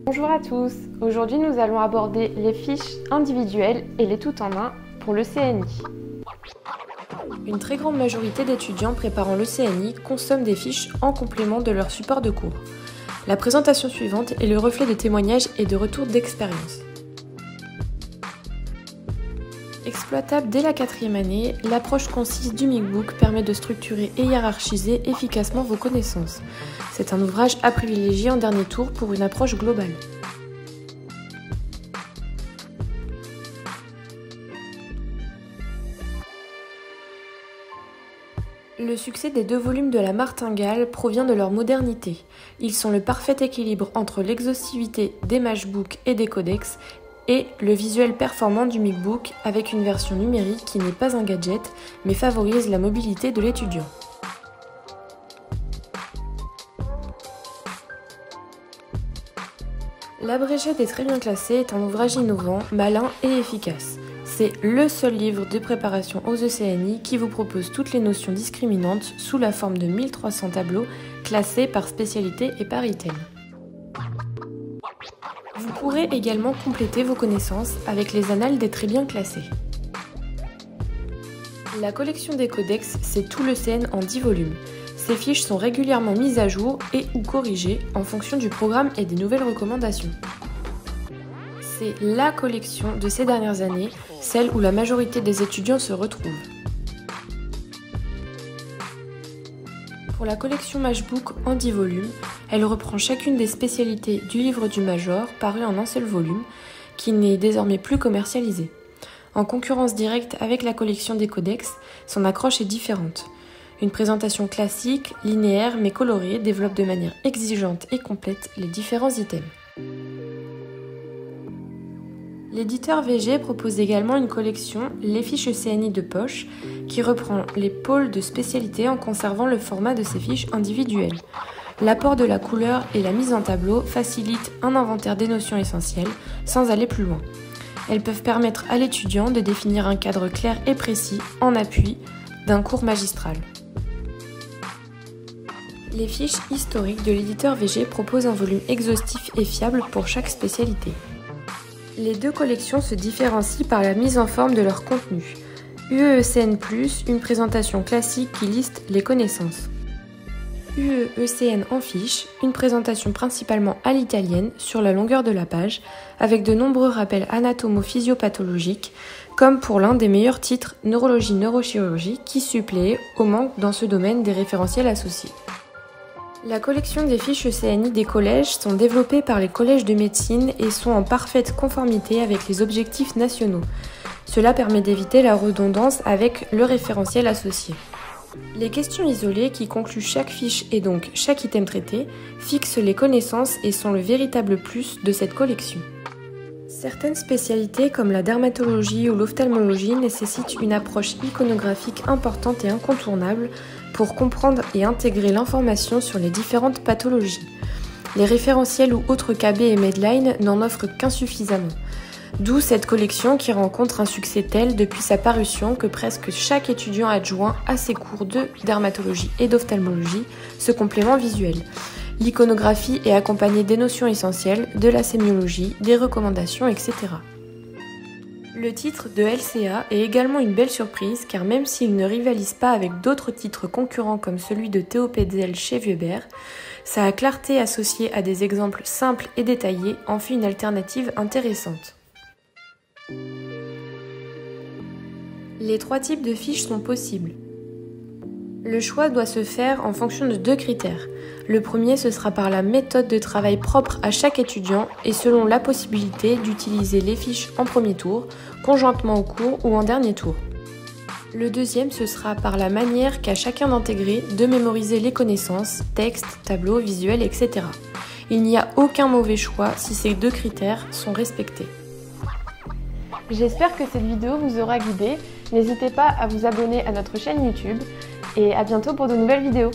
Bonjour à tous, aujourd'hui nous allons aborder les fiches individuelles et les tout en un pour le CNI. Une très grande majorité d'étudiants préparant le CNI consomment des fiches en complément de leur support de cours. La présentation suivante est le reflet de témoignages et de retours d'expérience. Exploitable dès la 4e année, l'approche concise du MICbook permet de structurer et hiérarchiser efficacement vos connaissances. C'est un ouvrage à privilégier en dernier tour pour une approche globale. Le succès des 2 volumes de la Martingale provient de leur modernité. Ils sont le parfait équilibre entre l'exhaustivité des matchbooks et des codex et le visuel performant du MICbook avec une version numérique qui n'est pas un gadget mais favorise la mobilité de l'étudiant. L'abrégé des très bien classés est un ouvrage innovant, malin et efficace. C'est le seul livre de préparation aux ECNI qui vous propose toutes les notions discriminantes sous la forme de 1300 tableaux classés par spécialité et par item. Vous pourrez également compléter vos connaissances avec les annales des très bien classés. La collection des codex, c'est tout le CN en 10 volumes. Ces fiches sont régulièrement mises à jour et ou corrigées en fonction du programme et des nouvelles recommandations. C'est la collection de ces dernières années, celle où la majorité des étudiants se retrouvent. Pour la collection Matchbook en 10 volumes, elle reprend chacune des spécialités du livre du Major paru en un seul volume, qui n'est désormais plus commercialisé. En concurrence directe avec la collection des codex, son accroche est différente. Une présentation classique, linéaire mais colorée développe de manière exigeante et complète les différents items. L'éditeur VG propose également une collection, les fiches CNI de poche, qui reprend les pôles de spécialité en conservant le format de ces fiches individuelles. L'apport de la couleur et la mise en tableau facilitent un inventaire des notions essentielles sans aller plus loin. Elles peuvent permettre à l'étudiant de définir un cadre clair et précis en appui d'un cours magistral. Les fiches historiques de l'éditeur VG proposent un volume exhaustif et fiable pour chaque spécialité. Les 2 collections se différencient par la mise en forme de leur contenu. UEECN+, une présentation classique qui liste les connaissances. UEECN en fiche, une présentation principalement à l'italienne sur la longueur de la page, avec de nombreux rappels anatomo-physiopathologiques, comme pour l'un des meilleurs titres Neurologie-Neurochirurgie qui suppléait au manque dans ce domaine des référentiels associés. La collection des fiches CNI des collèges sont développées par les collèges de médecine et sont en parfaite conformité avec les objectifs nationaux. Cela permet d'éviter la redondance avec le référentiel associé. Les questions isolées qui concluent chaque fiche et donc chaque item traité fixent les connaissances et sont le véritable plus de cette collection. Certaines spécialités comme la dermatologie ou l'ophtalmologie nécessitent une approche iconographique importante et incontournable pour comprendre et intégrer l'information sur les différentes pathologies. Les référentiels ou autres KB et Medline n'en offrent qu'insuffisamment. D'où cette collection qui rencontre un succès tel depuis sa parution que presque chaque étudiant adjoint à ses cours de dermatologie et d'ophtalmologie ce complément visuel. L'iconographie est accompagnée des notions essentielles, de la sémiologie, des recommandations, etc. Le titre de LCA est également une belle surprise car même s'il ne rivalise pas avec d'autres titres concurrents comme celui de Théo Pézel chez Vieux-Bert, sa clarté associée à des exemples simples et détaillés en fait une alternative intéressante. Les 3 types de fiches sont possibles. Le choix doit se faire en fonction de 2 critères. Le premier, ce sera par la méthode de travail propre à chaque étudiant et selon la possibilité d'utiliser les fiches en premier tour, conjointement au cours ou en dernier tour. Le deuxième, ce sera par la manière qu'a chacun d'intégrer, de mémoriser les connaissances, textes, tableaux, visuels, etc. Il n'y a aucun mauvais choix si ces 2 critères sont respectés. J'espère que cette vidéo vous aura guidé. N'hésitez pas à vous abonner à notre chaîne YouTube et à bientôt pour de nouvelles vidéos.